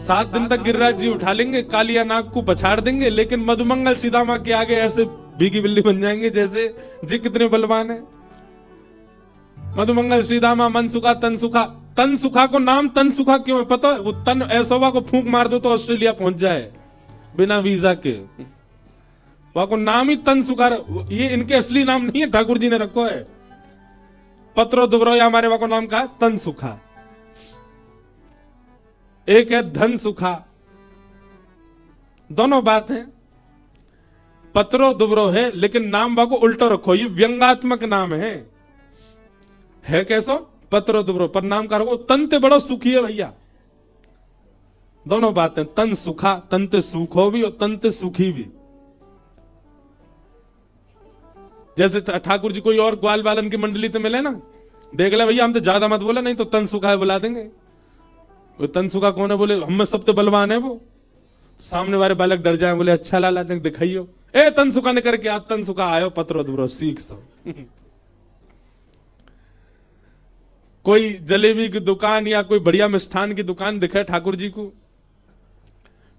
7 दिन तक गिरिराज जी उठा लेंगे, कालिया नाग को पछाड़ देंगे, लेकिन मधुमंगल सीधामा के आगे ऐसे भीगी बिल्ली बन जाएंगे जैसे जी कितने बलवान है। मधुमंगल सीधामा, मन सुखा तन सुखा। तन सुखा को नाम तन सुखा क्यों है पता है? वो तन ऐसोवा को फूंक मार दो तो ऑस्ट्रेलिया पहुंच जाए बिना वीजा के। वहां को नाम ही तन सुखा, ये इनके असली नाम नहीं है, ठाकुर जी ने रखो है। पत्रो दुबरो या हमारे वहां को नाम कहा तन सुखा। एक है धन सुखा, दोनों बात है। पत्रो दुबरो है लेकिन नाम वहां को उल्टो रखो, ये व्यंगात्मक नाम है कैसो? पत्रो दुबरो पर नाम का रखो, तंते बड़ो सुखी है भैया। दोनों बातें, तन सुखा, तंते सुखो भी और तंते सुखी भी। जैसे ठाकुर जी कोई और ग्वाल बालन की मंडली तो मिले ना, देख ले भैया हम तो ज्यादा मत बोला, नहीं तो तन सुखा है बुला देंगे। वो तन सुखा कौन है? बोले हम में सब तो बलवान है वो। सामने वाले बालक डर जाए, बोले अच्छा लाला ने दिखाइयो, ए तन सुखा ने करके आज तन सुखा आयो पत्रो दुबरो सीख सब। कोई जलेबी की दुकान या कोई बढ़िया मिष्ठान की दुकान दिखे ठाकुर जी को,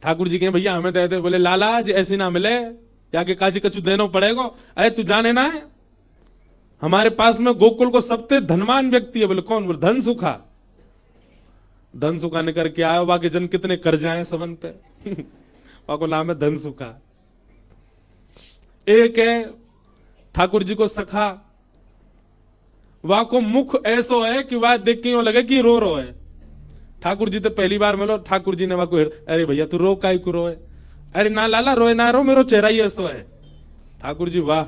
ठाकुर जी के भैया हमें दे दे, बोले लाला जी ऐसी ना मिले, जाके काजी कछु देना पड़ेगा। अरे तू जाने ना है हमारे पास में गोकुल को सबसे धनवान व्यक्ति है। बोले कौन? बोले धन सुखा। धन सुखा ने करके आयो, बाकी जन कितने कर्ज आए सबन पे। वहां को नाम है धन सुखा। एक है ठाकुर जी को सखा, वहां को मुख ऐसो है कि वह देख के यूं लगे कि रो रो है। ठाकुर जी तो पहली बार मिलो, ठाकुर जी ने वहां को, अरे भैया तू रो काई को रोए? अरे ना लाला रोए ना रो, मेरो चेहरा ही ऐसो है। ठाकुर जी वाह,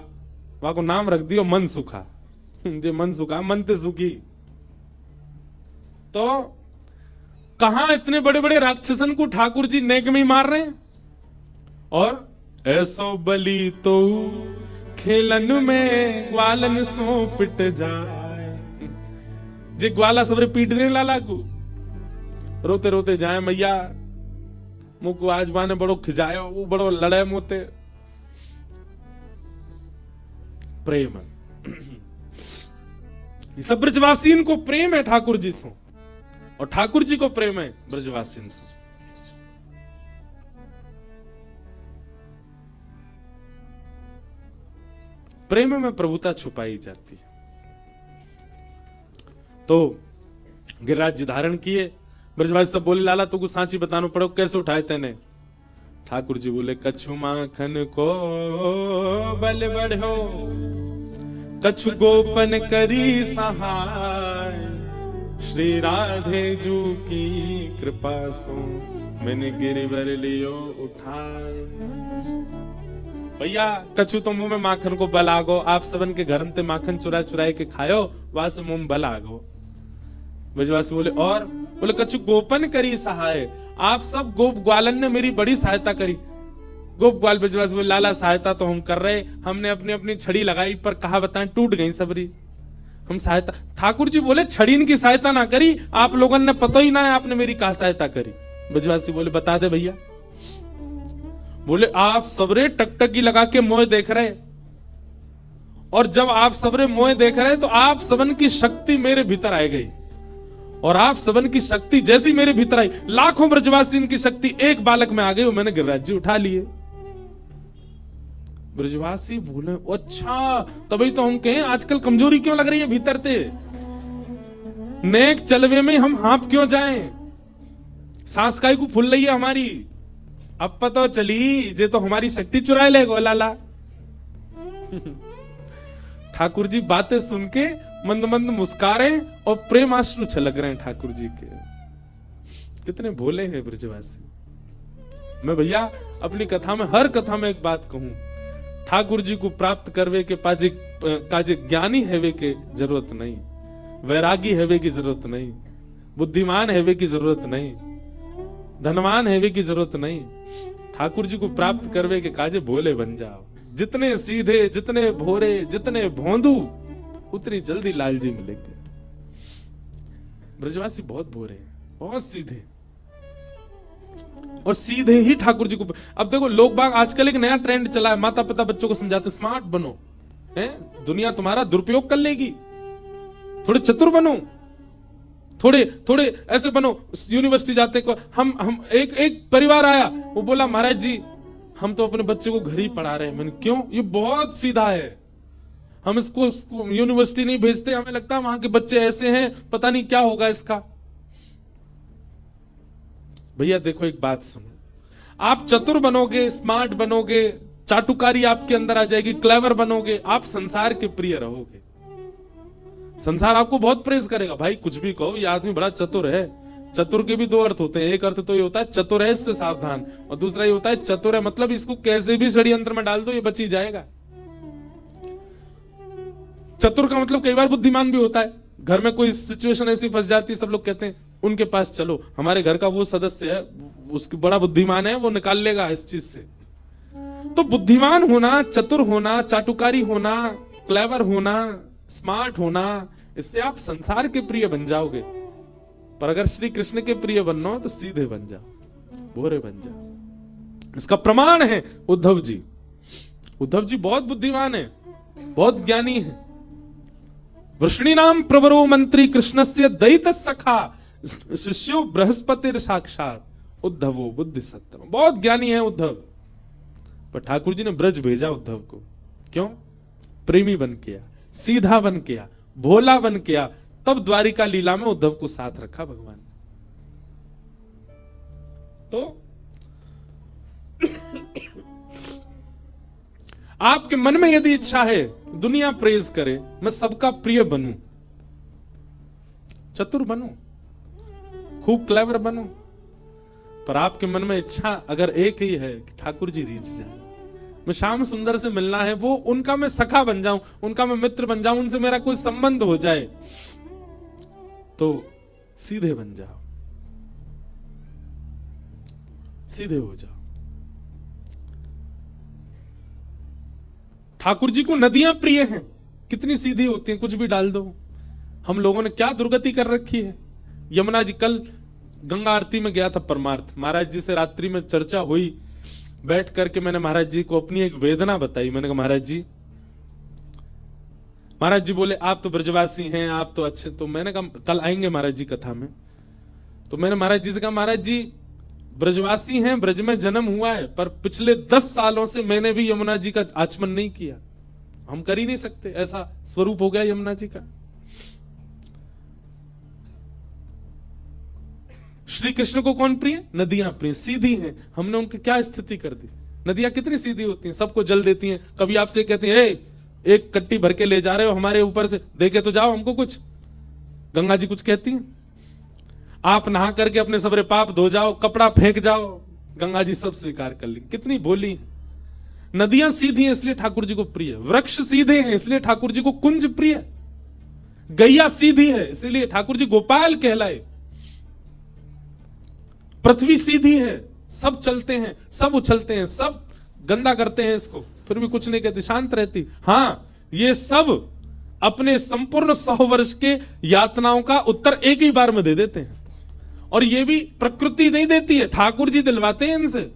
वहां को नाम रख दियो मन सुखा। जे मन सुखा, मन ते सुखी। तो कहां इतने बड़े बड़े राक्षसन को ठाकुर जी नेक में ही मार रहे हैं। और ऐसो बली तो खेलन में ग्वालन सो पिट जाए। जे ग्वाला सबरे पीट दे लाला को, रोते रोते जाए मैया मुको आज माने बड़ो खिजायो, वो बड़ो लड़े मोते। प्रेम ये सब ब्रजवासीन को प्रेम है ठाकुर जी से, और ठाकुर जी को प्रेम है ब्रजवासीन से। प्रेम में प्रभुता छुपाई जाती है। तो गिरिराज जी धारण किए, ब्रजवासी सब बोले लाला तुमको सांची बताना पड़ो, कैसे उठाए तेने? ठाकुर जी बोले कछु माखन को बल बढ़ो, कछु गोपन करी सहाय, श्री राधे जू की कृपा सो मैंने गिरिवर लियो उठाए। भैया कछु तो मुंह में माखन को बल आगो, आप सबन के घर में माखन चुरा चुराए के खायो, वहां से मुंह में बल आगो। ब्रजवासी बोले और? बोले कछु गोपन करी सहाय, आप सब गोप ग्वालन ने मेरी बड़ी सहायता करी। गोप ग्वाल ब्रजवासी बोले लाला सहायता तो हम कर रहे, हमने अपनी अपनी छड़ी लगाई पर कहा बताएं टूट गई सबरी, हम सहायता। ठाकुर जी बोले छड़ी इनकी सहायता ना करी, आप लोगों ने पता ही ना है आपने मेरी कहा सहायता करी। ब्रजवासी बोले बता दे भैया। बोले आप सबरे टकटकी लगा के मोह देख रहे, और जब आप सबरे मोह देख रहे तो आप सबन की शक्ति मेरे भीतर आ गई, और आप सबन की शक्ति जैसी मेरे भीतर आई, लाखों ब्रजवासी इनकी शक्ति एक बालक में आ गई, मैंने गिरिराज जी उठा लिए। ब्रजवासी बोले अच्छा, तभी तो हम कहें आजकल कमजोरी क्यों लग रही है भीतर से, नेक चलवे में हम हाँप क्यों जाएं, सांस काई को फूल रही है हमारी। अब पता चली जे तो हमारी शक्ति चुरा ले गो लाला। ठाकुर जी बातें सुन के मंद मंद मुस्कारे और प्रेम आश्रु छलक रहे हैं ठाकुर जी के। कितने भोले हैं ब्रजवासी। मैं भैया अपनी कथा में, हर कथा में एक बात कहूं, ठाकुर जी को प्राप्त करवे के पाजे काजे ज्ञानी हेवे के जरूरत नहीं, वैरागी हेवे की जरूरत नहीं, बुद्धिमान हेवे की जरूरत नहीं, धनवान हेवे की जरूरत नहीं। ठाकुर जी को प्राप्त करवे के काजे भोले बन जाओ। जितने सीधे, जितने भोरे, जितने भोंदू, उतनी जल्दी लाल जी मिलेंगे। ब्रजवासी बहुत भोरे हैं, बहुत सीधे, और सीधे ही ठाकुर जी को। अब देखो लोग बाग आजकल एक नया ट्रेंड चला है, माता पिता बच्चों को समझाते स्मार्ट बनो, है दुनिया तुम्हारा दुरुपयोग कर लेगी, थोड़े चतुर बनो। थोड़े थोड़े ऐसे बनो। यूनिवर्सिटी जाते को हम एक परिवार आया, वो बोला महाराज जी हम तो अपने बच्चे को घर ही पढ़ा रहे हैं। मैंने क्यों? ये बहुत सीधा है, हम इसको यूनिवर्सिटी नहीं भेजते, हमें लगता है वहां के बच्चे ऐसे हैं, पता नहीं क्या होगा इसका। भैया देखो एक बात सुनो, आप चतुर बनोगे, स्मार्ट बनोगे, चाटुकारी आपके अंदर आ जाएगी, क्लेवर बनोगे, आप संसार के प्रिय रहोगे। संसार आपको बहुत प्रेज करेगा, भाई कुछ भी कहो ये आदमी बड़ा चतुर है। चतुर के भी दो अर्थ होते हैं, एक अर्थ तो ये होता है चतुर है इससे सावधान, और दूसरा ये होता है चतुर है मतलब इसको कैसे भी षड्यंत्र में डाल दो ये बच ही जाएगा। चतुर का मतलब कई बार बुद्धिमान भी होता है। घर में कोई सिचुएशन ऐसी फंस जाती है, सब लोग कहते हैं उनके पास चलो, हमारे घर का वो सदस्य है उसकी बड़ा बुद्धिमान है, वो निकाल लेगा इस चीज से। तो बुद्धिमान होना, चतुर होना, चाटुकारी होना, क्लेवर होना, स्मार्ट होना, इससे आप संसार के प्रिय बन जाओगे। पर अगर श्री कृष्ण के प्रिय बनना हो तो सीधे बन जाओ, भोरे बन जाओ। इसका प्रमाण है उद्धव जी। उद्धव जी बहुत बुद्धिमान है, बहुत ज्ञानी है। वृष्णि नाम प्रवरो मंत्री कृष्णस्य दैत सखा शिष्यो बृहस्पति साक्षात उद्धवो बुद्धि सत्तम। बहुत ज्ञानी है उद्धव, पर ठाकुर जी ने ब्रज भेजा उद्धव को। क्यों? प्रेमी बन किया, सीधा बन किया, भोला बन किया, तब द्वारिका लीला में उद्धव को साथ रखा भगवान। तो आपके मन में यदि इच्छा है दुनिया प्रेज करे, मैं सबका प्रिय बनूं, चतुर बनूं, खूब क्लेवर बनूं, पर आपके मन में इच्छा अगर एक ही है कि ठाकुर जी रीझ जाए, मैं श्याम सुंदर से मिलना है, वो उनका मैं सखा बन जाऊं, उनका मैं मित्र बन जाऊं, उनसे मेरा कोई संबंध हो जाए, तो सीधे बन जाओ, सीधे हो जाओ। ठाकुर जी को नदियां प्रिय हैं, कितनी सीधी होती हैं, कुछ भी डाल दो। हम लोगों ने क्या दुर्गति कर रखी है। यमुना जी, कल गंगा आरती में गया था परमार्थ, महाराज जी से रात्रि में चर्चा हुई, बैठ करके मैंने महाराज जी को अपनी एक वेदना बताई। मैंने कहा महाराज जी बोले आप तो ब्रजवासी हैं, आप तो अच्छे, तो मैंने कहा कल आएंगे महाराज जी कथा में। तो मैंने महाराज जी से कहा महाराज जी ब्रजवासी हैं, ब्रज में जन्म हुआ है, पर पिछले 10 सालों से मैंने भी यमुना जी का आचमन नहीं किया, हम कर ही नहीं सकते, ऐसा स्वरूप हो गया यमुना जी का। श्री कृष्ण को कौन प्रिय? नदियां प्रिय, सीधी हैं। हमने उनकी क्या स्थिति कर दी। नदियां कितनी सीधी होती हैं, सबको जल देती हैं। कभी आपसे कहती हैं एक कट्टी भर के ले जा रहे हो हमारे ऊपर से, देके तो जाओ हमको कुछ। गंगा जी कुछ कहती हैं? आप नहा करके अपने सबरे पाप धो जाओ, कपड़ा फेंक जाओ, गंगा जी सब स्वीकार कर ली। कितनी भोली है। नदियां सीधी हैं इसलिए ठाकुर जी को प्रिय, वृक्ष सीधे हैं इसलिए ठाकुर जी को कुंज प्रिय, गैया सीधी है इसलिए ठाकुर जी गोपाल कहलाए, पृथ्वी सीधी है, सब चलते हैं, सब उछलते हैं, सब गंदा करते हैं इसको, फिर भी कुछ नहीं कहती, शांत रहती। हाँ, ये सब अपने संपूर्ण 100 वर्ष के यातनाओं का उत्तर एक ही बार में दे देते हैं। और ये भी प्रकृति नहीं देती है, ठाकुर जी दिलवाते हैं इनसे।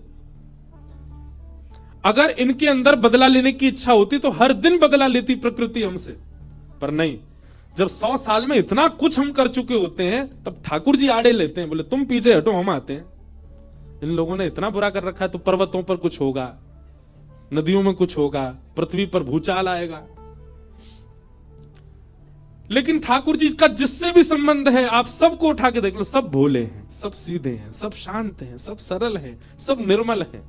अगर इनके अंदर बदला लेने की इच्छा होती तो हर दिन बदला लेती प्रकृति हमसे, पर नहीं। जब 100 साल में इतना कुछ हम कर चुके होते हैं, तब ठाकुर जी आड़े लेते हैं, बोले तुम पीछे हटो, हम आते हैं। इन लोगों ने इतना बुरा कर रखा है, तो पर्वतों पर कुछ होगा, नदियों में कुछ होगा, पृथ्वी पर भूचाल आएगा। लेकिन ठाकुर जी का जिससे भी संबंध है, आप सबको उठा के देख लो, सब भोले हैं, सब सीधे हैं, सब शांत हैं, सब सरल हैं, सब निर्मल हैं।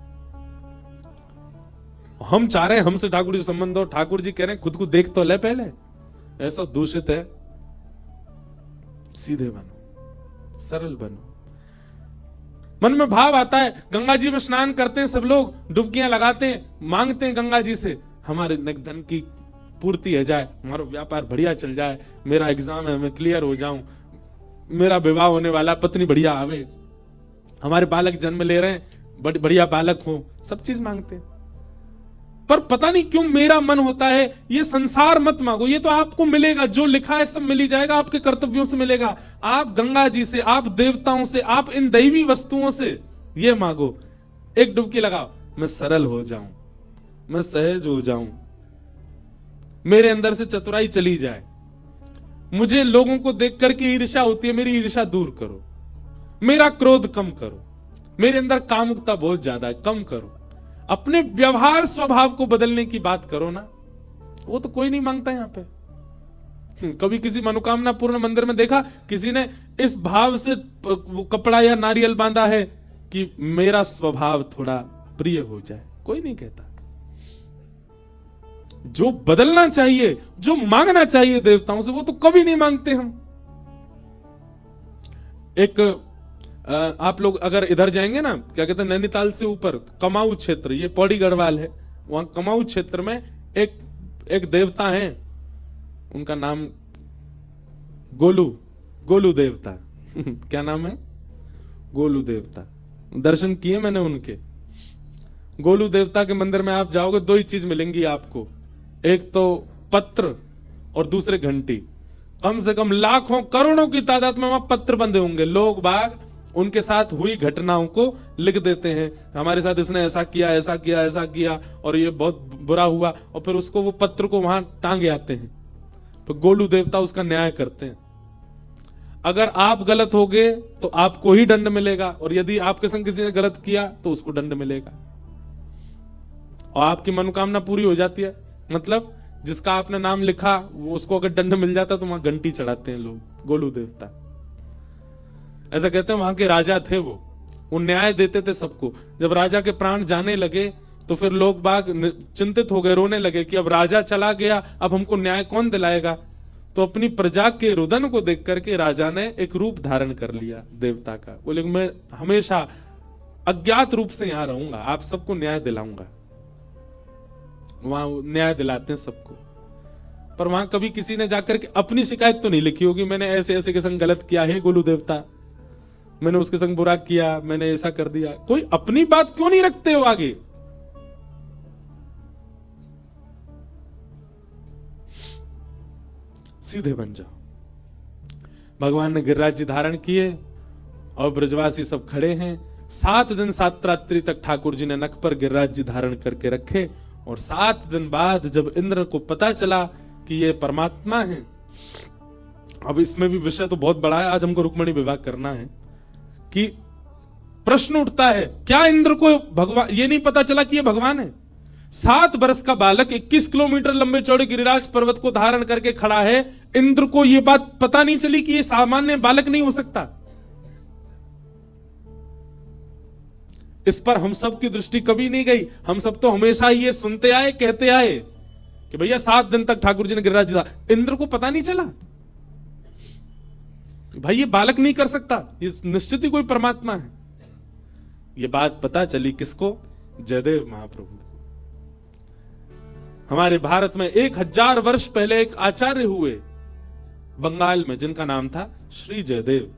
हम चाह रहे हैं हमसे ठाकुर जी संबंध हो, ठाकुर जी कह रहे हैं खुद को देख तो ले पहले, ऐसा दूषित है। सीधे बनो, सरल बनो। मन में भाव आता है, गंगा जी में स्नान करते हैं सब लोग, डुबकियां लगाते हैं, मांगते हैं गंगा जी से हमारे धन की पूर्ति हो जाए, हमारा व्यापार बढ़िया चल जाए, मेरा एग्जाम है मैं क्लियर हो जाऊं, मेरा विवाह होने वाला, पत्नी बढ़िया आवे, हमारे बालक जन्म ले रहे हैं, बढ़िया बालक हो, सब चीज मांगते हैं। पर पता नहीं क्यों मेरा मन होता है ये संसार मत मांगो, ये तो आपको मिलेगा, जो लिखा है सब मिल ही जाएगा, आपके कर्तव्यों से मिलेगा। आप गंगा जी से, आप देवताओं से, आप इन दैवी वस्तुओं से ये मांगो, एक डुबकी लगाओ, मैं सरल हो जाऊं, मैं सहज हो जाऊं, मेरे अंदर से चतुराई चली जाए, मुझे लोगों को देख करके ईर्ष्या होती है, मेरी ईर्ष्या दूर करो, मेरा क्रोध कम करो, मेरे अंदर कामुकता बहुत ज्यादा है, कम करो, अपने व्यवहार स्वभाव को बदलने की बात करो ना। वो तो कोई नहीं मांगता यहां पे। कभी किसी मनोकामना पूर्ण मंदिर में देखा किसी ने इस भाव से वो कपड़ा या नारियल बांधा है कि मेरा स्वभाव थोड़ा प्रिय हो जाए? कोई नहीं कहता। जो बदलना चाहिए, जो मांगना चाहिए देवताओं से, वो तो कभी नहीं मांगते हम। एक आप लोग अगर इधर जाएंगे ना, क्या कहते हैं, नैनीताल से ऊपर कमाऊ क्षेत्र, ये पौड़ी गढ़वाल है, वहां कमाऊ क्षेत्र में एक देवता है, उनका नाम गोलू देवता क्या नाम है? गोलू देवता। दर्शन किए मैंने उनके। गोलू देवता के मंदिर में आप जाओगे, दो ही चीज मिलेंगी आपको, एक तो पत्र और दूसरे घंटी। कम से कम लाखों करोड़ों की तादाद में वहां पत्र बंधे होंगे। लोग बाग उनके साथ हुई घटनाओं को लिख देते हैं, हमारे साथ इसने ऐसा किया, ऐसा किया, ऐसा किया, और ये बहुत बुरा हुआ, और फिर उसको वो पत्र को वहां टांगे आते हैं। तो गोलू देवता उसका न्याय करते हैं। अगर आप गलत हो गए तो आपको ही दंड मिलेगा, और यदि आपके संग किसी ने गलत किया तो उसको दंड मिलेगा, और आपकी मनोकामना पूरी हो जाती है। मतलब जिसका आपने नाम लिखा, वो उसको अगर दंड मिल जाता तो वहां घंटी चढ़ाते हैं लोग, गोलू देवता। ऐसा कहते हैं वहां के राजा थे वो न्याय देते थे सबको। जब राजा के प्राण जाने लगे तो फिर लोग बाग चिंतित हो गए, रोने लगे कि अब राजा चला गया, अब हमको न्याय कौन दिलाएगा। तो अपनी प्रजा के रुदन को देख करके राजा ने एक रूप धारण कर लिया देवता का। बोले मैं हमेशा अज्ञात रूप से यहां रहूंगा, आप सबको न्याय दिलाऊंगा। वहां न्याय दिलाते हैं सबको, पर वहां कभी किसी ने जाकर के अपनी शिकायत तो नहीं लिखी होगी, मैंने ऐसे ऐसे के संग गलत किया है गोलू देवता, मैंने उसके संग बुरा किया, मैंने ऐसा कर दिया। कोई अपनी बात क्यों नहीं रखते हो आगे? सीधे बन जाओ। भगवान ने गिरिराज जी धारण किए और ब्रजवासी सब खड़े हैं। 7 दिन 7 रात्रि तक ठाकुर जी ने नख पर गिरिराज जी धारण करके रखे, और 7 दिन बाद जब इंद्र को पता चला कि ये परमात्मा है, अब इसमें भी विषय तो बहुत बड़ा है, आज हमको रुक्मणी विवाह करना है, कि प्रश्न उठता है क्या इंद्र को भगवान ये नहीं पता चला कि ये भगवान है? 7 वर्ष का बालक 21 किलोमीटर लंबे चौड़े गिरिराज पर्वत को धारण करके खड़ा है, इंद्र को यह बात पता नहीं चली कि ये सामान्य बालक नहीं हो सकता। इस पर हम सब की दृष्टि कभी नहीं गई। हम सब तो हमेशा ही ये सुनते आए, कहते आए कि भैया 7 दिन तक ठाकुर जी ने गिरिराज जी था। इंद्र को पता नहीं चला भाई ये बालक नहीं कर सकता, ये निश्चित ही कोई परमात्मा है। ये बात पता चली किसको? जयदेव महाप्रभु। हमारे भारत में 1000 वर्ष पहले एक आचार्य हुए बंगाल में, जिनका नाम था श्री जयदेव,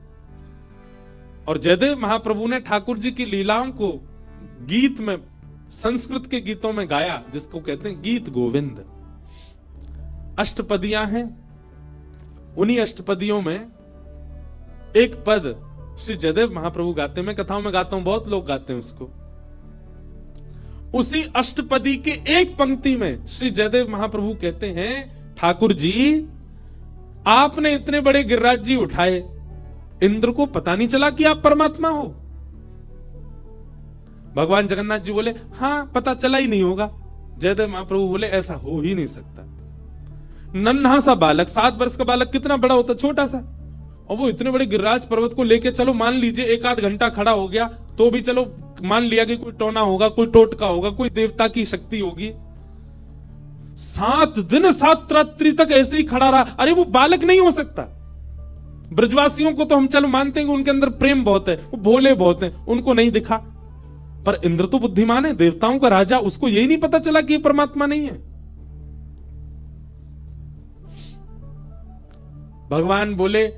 और जयदेव महाप्रभु ने ठाकुर जी की लीलाओं को गीत में, संस्कृत के गीतों में गाया, जिसको कहते हैं गीत गोविंद। अष्टपदियां हैं, उन्हीं अष्टपदियों में एक पद श्री जयदेव महाप्रभु गाते हैं। मैं कथाओं में गाता हूं, बहुत लोग गाते हैं उसको। उसी अष्टपदी के एक पंक्ति में श्री जयदेव महाप्रभु कहते हैं, ठाकुर जी आपने इतने बड़े गिरिराज जी उठाए, इंद्र को पता नहीं चला कि आप परमात्मा हो? भगवान जगन्नाथ जी बोले हां पता चला ही नहीं होगा। जयदेव महाप्रभु बोले ऐसा हो ही नहीं सकता। नन्हा सा बालक, 7 वर्ष का बालक कितना बड़ा होता? छोटा सा, और वो इतने बड़े गिरिराज पर्वत को लेके, चलो मान लीजिए 1 आध घंटा खड़ा हो गया तो भी चलो मान लिया कि कोई टोना होगा, कोई टोटका होगा, कोई देवता की शक्ति होगी। 7 दिन 7 रात्रि तक ऐसे ही खड़ा रहा। अरे वो बालक नहीं हो सकता। ब्रजवासियों को तो हम चलो मानते हैं कि उनके अंदर प्रेम बहुत है, वो भोले बहुत हैं, उनको नहीं दिखा। पर इंद्र तो बुद्धिमान है, देवताओं का राजा, उसको यही नहीं पता चला कि ये परमात्मा नहीं है। भगवान बोले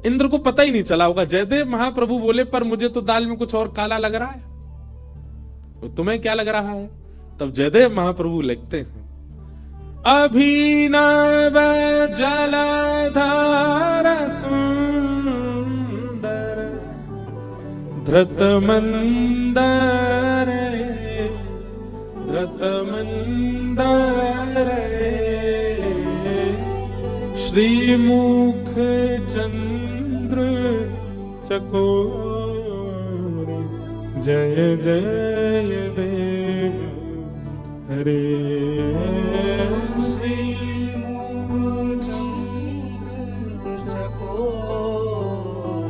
इंद्र को पता ही नहीं चला होगा। जयदेव महाप्रभु बोले पर मुझे तो दाल में कुछ और काला लग रहा है, तो तुम्हें क्या लग रहा है? तब जयदेव महाप्रभु लिखते हैं, अभिनव जलधार सुंदर धृत मंदर श्रीमुख चंद्र चकोर, जय जय देव हरे। श्रीमुख चंद्र चकोर,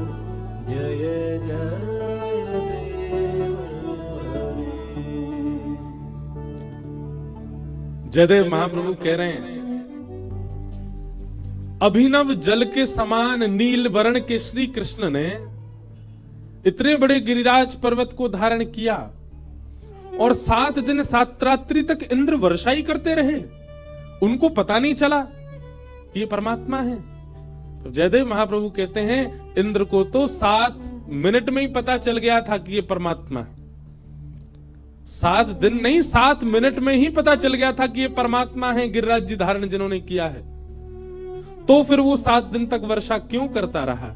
जय जय देव हरे। जयदेव महाप्रभु कह रहे हैं, अभिनव जल के समान नील वर्ण के श्री कृष्ण ने इतने बड़े गिरिराज पर्वत को धारण किया और 7 दिन 7 रात्रि तक इंद्र वर्षा ही करते रहे, उनको पता नहीं चला कि ये परमात्मा है। तो जयदेव महाप्रभु कहते हैं, इंद्र को तो 7 मिनट में ही पता चल गया था कि ये परमात्मा है। 7 दिन नहीं, 7 मिनट में ही पता चल गया था कि ये परमात्मा है, गिरिराज जी धारण जिन्होंने किया है। तो फिर वो 7 दिन तक वर्षा क्यों करता रहा?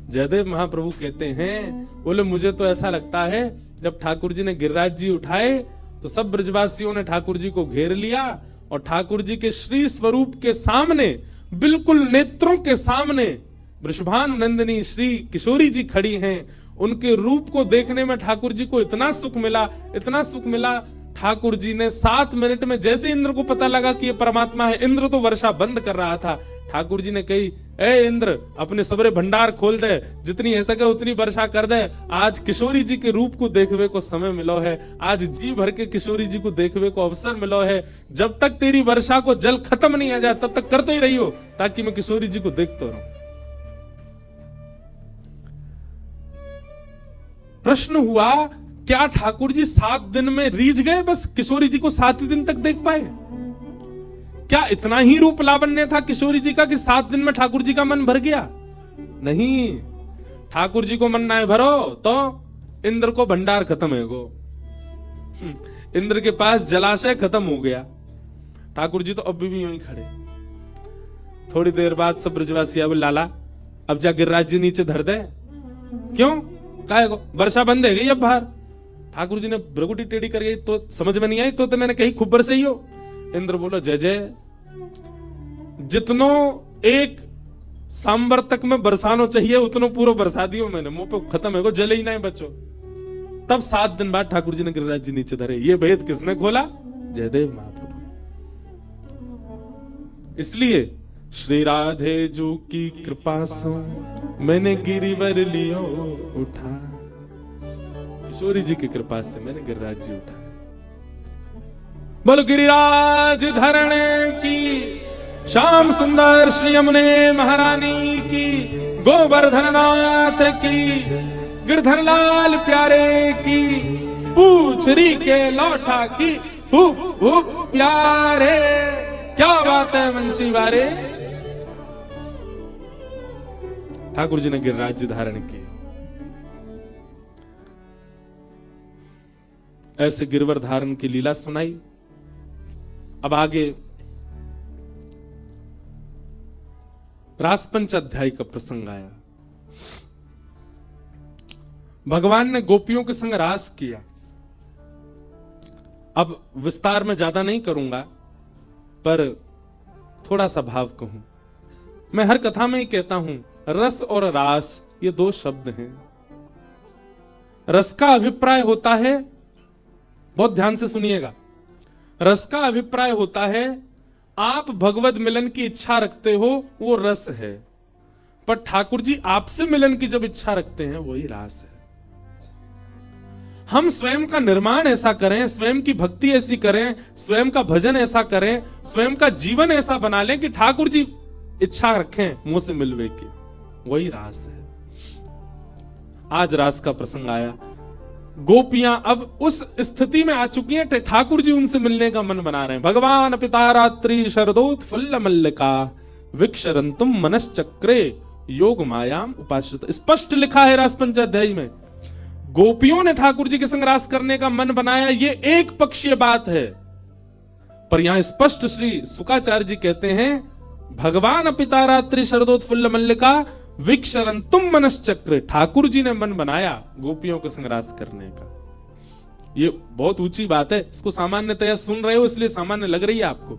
जयदेव महाप्रभु कहते हैं, बोले मुझे तो ऐसा लगता है जब ठाकुर जी ने गिरिराज जी उठाए तो सब ब्रजवासियों ने ठाकुर जी को घेर लिया और ठाकुर जी के श्री स्वरूप के सामने, बिल्कुल नेत्रों के सामने वृषभानु नंदिनी श्री किशोरी जी खड़ी हैं। उनके रूप को देखने में ठाकुर जी को इतना सुख मिला, इतना सुख मिला। ठाकुर जी ने 7 मिनट में जैसे इंद्र को पता लगा कि ये परमात्मा है, इंद्र तो वर्षा बंद कर रहा था, ठाकुर जी ने कही, ए इंद्र अपने सबरे भंडार खोल दे, जितनी हो सके उतनी वर्षा कर दे। आज किशोरी जी के रूप को देखवे को समय मिलो है, आज जी भर के किशोरी जी को देखवे को अवसर मिलो है। जब तक तेरी वर्षा को जल खत्म नहीं आ जाए तब तक करते ही रही हो, ताकि मैं किशोरी जी को देखता रहूं। प्रश्न हुआ, क्या ठाकुर जी 7 दिन में रीझ गए, बस किशोरी जी को 7 ही दिन तक देख पाए? क्या इतना ही रूप लावण्य था किशोरी जी का कि 7 दिन में ठाकुर जी का मन भर गया? नहीं, ठाकुर जी को मन ना भरो तो इंद्र को भंडार खत्म है गो। इंद्र के पास जलाशय खत्म हो गया, ठाकुर जी तो अभी भी यूं खड़े। थोड़ी देर बाद सब ब्रजवासी बोले, लाला अब जा गिरिराज जी नीचे धर दे। क्यों? काहे को? वर्षा बंद है गई अब बाहर। ठाकुर जी ने भ्रगुटी टेढ़ी कर गई तो समझ में नहीं आई, तो मैंने कही खुब्बर से ही हो। इंद्र बोलो, जय जय, जितनो एक सांबर तक में बरसानो चाहिए उतनो पूरा बरसा दियो मैंने, मुंह पे खत्म है, जले ही नहीं बचो। तब 7 दिन बाद ठाकुर जी ने गिरिराज जी नीचे धरे। ये भेद किसने खोला? जयदेव महाप्रभु। इसलिए श्री राधे जू की कृपा से मैंने गिरिवर लियो उठा, किशोरी जी की कृपा से मैंने गिरिराज जी उठा। बोलो गिरिराज धरण की, श्याम सुंदर श्री यमुने महारानी की, गोवर्धन नाथ की, गिरधर लाल प्यारे की, पूछरी के लौटा की, हु प्यारे। क्या बात है वंशी वारे। ठाकुर जी ने गिरिराज जी धारण की। ऐसे गिरवर धारण की लीला सुनाई। अब आगे रासपंच अध्याय का प्रसंग आया। भगवान ने गोपियों के संग रास किया। अब विस्तार में ज्यादा नहीं करूंगा, पर थोड़ा सा भाव कहूं। मैं हर कथा में ही कहता हूं, रस और रास ये 2 शब्द हैं। रस का अभिप्राय होता है, बहुत ध्यान से सुनिएगा, रस का अभिप्राय होता है आप भगवत मिलन की इच्छा रखते हो, वो रस है। पर ठाकुर जी आपसे मिलन की जब इच्छा रखते हैं वही रास है। हम स्वयं का निर्माण ऐसा करें, स्वयं की भक्ति ऐसी करें, स्वयं का भजन ऐसा करें, स्वयं का जीवन ऐसा बना लें कि ठाकुर जी इच्छा रखें मुंह से मिलवे की, वही रास है। आज रास का प्रसंग आया। गोपियां अब उस स्थिति में आ चुकी हैं, ठाकुर जी उनसे मिलने का मन बना रहे हैं। भगवान पिता रात्रि शरदोत्फुल्ल मल्लिका विक्षरंतुम मनश्चक्रे योग मायाम उपाश्रित। स्पष्ट लिखा है रासपंच अध्याय में, गोपियों ने ठाकुर जी के संग रास करने का मन बनाया, ये एक पक्षीय बात है। पर यहां स्पष्ट श्री शुकाचार्य जी कहते हैं, भगवान पिता रात्रि शरदोत्फुल्ल मल्लिका विक्षरंतुम मनश्चक्रे, ठाकुर जी ने मन बनाया गोपियों के संग रास करने का। ये बहुत ऊंची बात है, इसको सामान्यतया सुन रहे हो इसलिए सामान्य लग रही है आपको।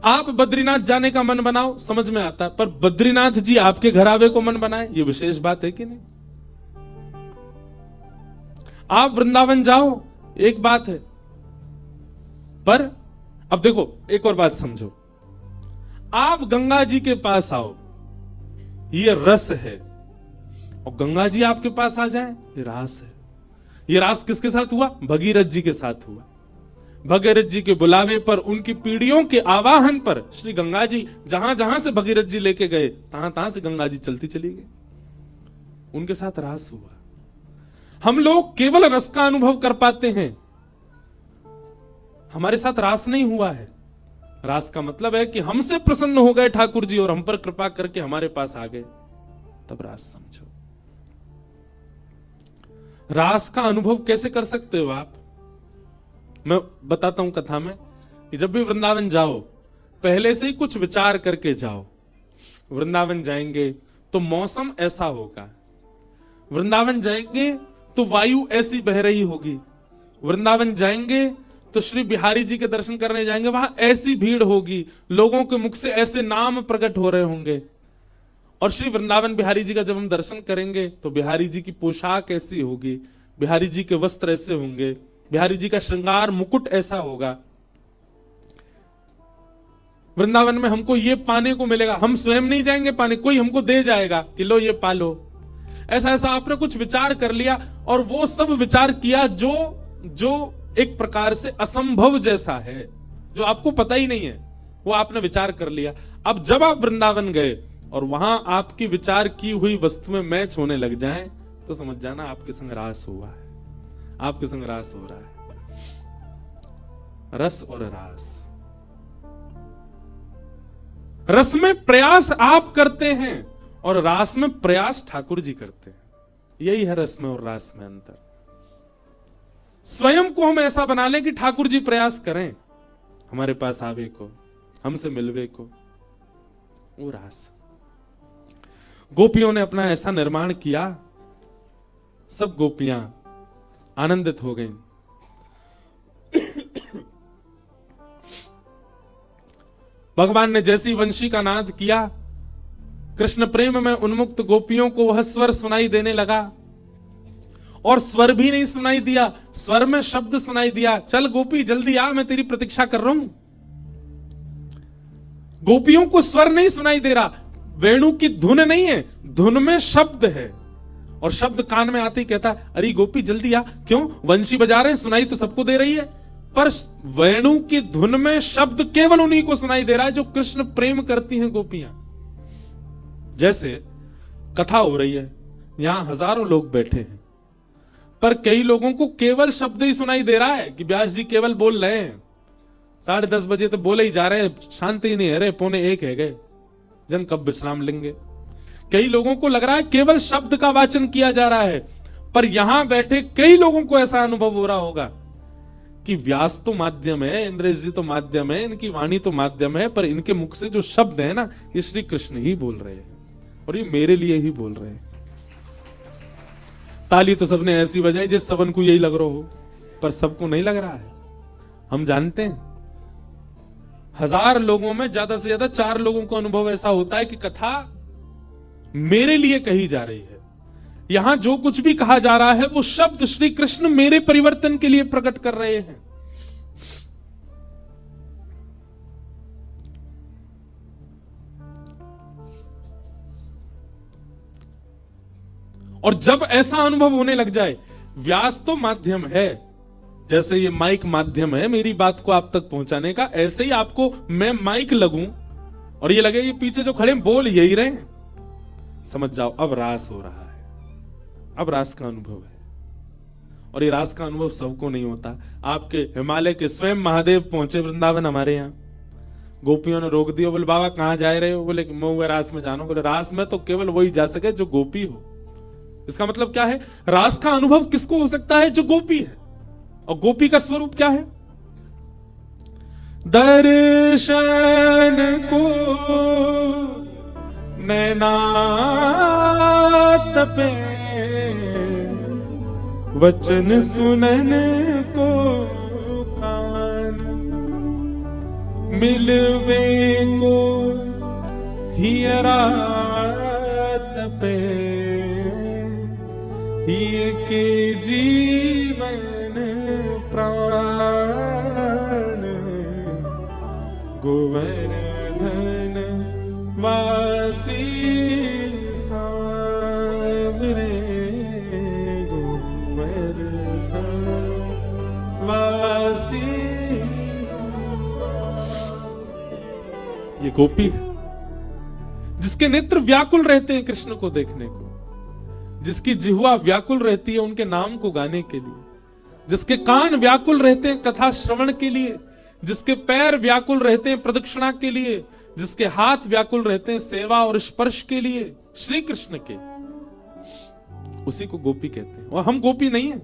आप बद्रीनाथ जाने का मन बनाओ, समझ में आता है, पर बद्रीनाथ जी आपके घर आवे को मन बनाए, ये विशेष बात है कि नहीं? आप वृंदावन जाओ, एक बात है, पर अब देखो एक और बात समझो, आप गंगा जी के पास आओ, ये रस है, और गंगा जी आपके पास आ जाए, ये रास है। ये रास किसके साथ हुआ? भगीरथ जी के साथ हुआ। भगीरथ जी के बुलावे पर, उनकी पीढ़ियों के आवाहन पर श्री गंगा जी जहां जहां से भगीरथ जी लेके गए, तहां तहां से गंगा जी चलती चली गई, उनके साथ रास हुआ। हम लोग केवल रस का अनुभव कर पाते हैं, हमारे साथ रास नहीं हुआ है। रास का मतलब है कि हमसे प्रसन्न हो गए ठाकुर जी और हम पर कृपा करके हमारे पास आ गए, तब रास समझो। रास का अनुभव कैसे कर सकते हो आप? मैं बताता हूं कथा में कि जब भी वृंदावन जाओ, पहले से ही कुछ विचार करके जाओ। वृंदावन जाएंगे तो मौसम ऐसा होगा, वृंदावन जाएंगे तो वायु ऐसी बह रही होगी, वृंदावन जाएंगे तो श्री बिहारी जी के दर्शन करने जाएंगे, वहां ऐसी भीड़ होगी, लोगों के मुख से ऐसे नाम प्रकट हो रहे होंगे। और श्री वृंदावन बिहारी जी का जब हम दर्शन करेंगे तो बिहारी जी की पोशाक ऐसी होगी, बिहारी जी के वस्त्र ऐसे होंगे, बिहारी जी का श्रृंगार मुकुट ऐसा होगा। वृंदावन में हमको ये पाने को मिलेगा, हम स्वयं नहीं जाएंगे पाने, कोई हमको दे जाएगा कि लो ये पालो। ऐसा ऐसा आपने कुछ विचार कर लिया, और वो सब विचार किया जो एक प्रकार से असंभव जैसा है, जो आपको पता ही नहीं है, वो आपने विचार कर लिया। अब जब आप वृंदावन गए और वहां आपकी विचार की हुई वस्तु में मैच होने लग जाए, तो समझ जाना आपके संग रास हुआ है, आपके संग रास हो रहा है। रस और रास, रस में प्रयास आप करते हैं और रास में प्रयास ठाकुर जी करते हैं। यही है रस में और रास में अंतर। स्वयं को हम ऐसा बना लें कि ठाकुर जी प्रयास करें हमारे पास आवे को, हमसे मिलवे को, वो रास। गोपियों ने अपना ऐसा निर्माण किया, सब गोपियां आनंदित हो गईं। भगवान ने जैसी वंशी का नाद किया, कृष्ण प्रेम में उन्मुक्त गोपियों को वह स्वर सुनाई देने लगा, और स्वर भी नहीं सुनाई दिया, स्वर में शब्द सुनाई दिया, चल गोपी जल्दी आ, मैं तेरी प्रतीक्षा कर रहा हूं। गोपियों को स्वर नहीं सुनाई दे रहा, वेणु की धुन नहीं है, धुन में शब्द है, और शब्द कान में आते ही कहता है अरे गोपी जल्दी आ, क्यों वंशी बजा रहे हैं, सुनाई तो सबको दे रही है, पर वेणु की धुन में शब्द केवल उन्हीं को सुनाई दे रहा है जो कृष्ण प्रेम करती हैं गोपियां। जैसे कथा हो रही है, यहां हजारों लोग बैठे हैं, पर कई लोगों को केवल शब्द ही सुनाई दे रहा है कि व्यास जी केवल बोल रहे हैं, 10:30 बजे तो बोले ही जा रहे हैं, शांति ही नहीं है, 12:45 है गए, जन कब विश्राम लेंगे। कई लोगों को लग रहा है केवल शब्द का वाचन किया जा रहा है, पर यहां बैठे कई लोगों को ऐसा अनुभव हो रहा होगा कि व्यास तो माध्यम है, इंद्रेश जी तो माध्यम है, इनकी वाणी तो माध्यम है, पर इनके मुख से जो शब्द है ना, ये श्री कृष्ण ही बोल रहे हैं, और ये मेरे लिए ही बोल रहे हैं। ताली तो सबने ऐसी बजाई जिस सबन को यही लग रहा हो, पर सबको नहीं लग रहा है। हम जानते हैं 1000 लोगों में ज्यादा से ज्यादा 4 लोगों को अनुभव ऐसा होता है कि कथा मेरे लिए कही जा रही है, यहां जो कुछ भी कहा जा रहा है वो शब्द श्री कृष्ण मेरे परिवर्तन के लिए प्रकट कर रहे हैं। और जब ऐसा अनुभव होने लग जाए, व्यास तो माध्यम है, जैसे ये माइक माध्यम है मेरी बात को आप तक पहुंचाने का, ऐसे ही आपको मैं माइक लगूं और ये लगे ये पीछे जो खड़े बोल यही रहे, समझ जाओ अब रास हो रहा है, अब रास का अनुभव है। और ये रास का अनुभव सबको नहीं होता। आपके हिमालय के स्वयं महादेव पहुंचे वृंदावन हमारे यहाँ, गोपियों ने रोक दिया, बोले बाबा कहां जा रहे हो, बोले मैं रास में जाना। बोले रास में तो केवल वही जा सके जो गोपी हो। इसका मतलब क्या है, रास का अनुभव किसको हो सकता है, जो गोपी है। और गोपी का स्वरूप क्या है, दर्शन को नैना तपे, वचन सुनन को कान, मिलवे को हियरा तपे, हिय के जीवन प्राण, गोवर्धन वासी सांवरे, गोवर्धन वासी। ये गोपी है जिसके नेत्र व्याकुल रहते हैं कृष्ण को देखने को, जिसकी जिह्वा व्याकुल रहती है उनके नाम को गाने के लिए, जिसके कान व्याकुल रहते हैं कथा श्रवण के लिए, जिसके पैर व्याकुल रहते हैं प्रदक्षिणा के लिए, जिसके हाथ व्याकुल रहते हैं सेवा और स्पर्श के लिए श्री कृष्ण के, उसी को गोपी कहते हैं। और हम गोपी नहीं है,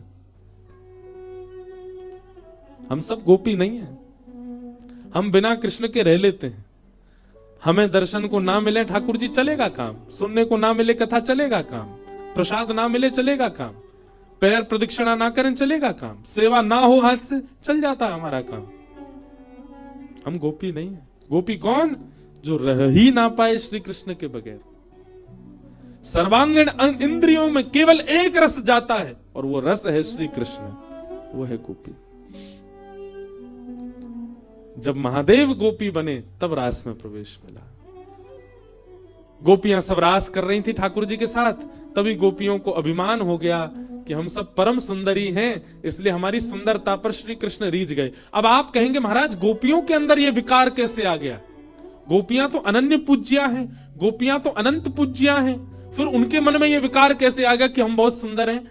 हम सब गोपी नहीं है। हम बिना कृष्ण के रह लेते हैं। हमें दर्शन को ना मिले ठाकुर जी चलेगा काम, सुनने को ना मिले कथा चलेगा काम, प्रसाद ना मिले चलेगा काम, पैर प्रदक्षिणा ना करें चलेगा काम, सेवा ना हो हाथ से चल जाता हमारा काम। हम गोपी नहीं है। गोपी कौन? जो रह ही ना पाए श्री कृष्ण के बगैर। सर्वांगीण इंद्रियों में केवल एक रस जाता है और वो रस है श्री कृष्ण, वो है गोपी। जब महादेव गोपी बने तब रास में प्रवेश मिला। गोपियां सब रास कर रही थी ठाकुर जी के साथ, तभी गोपियों को अभिमान हो गया कि हम सब परम सुंदरी हैं, इसलिए हमारी सुंदरता पर श्री कृष्ण रीझ गए। अब आप कहेंगे महाराज गोपियों के अंदर यह विकार कैसे आ गया? गोपियां तो अनन्य पूज्या हैं, गोपियां तो अनंत पूज्या हैं, फिर उनके मन में यह विकार कैसे आ गया कि हम बहुत सुंदर हैं?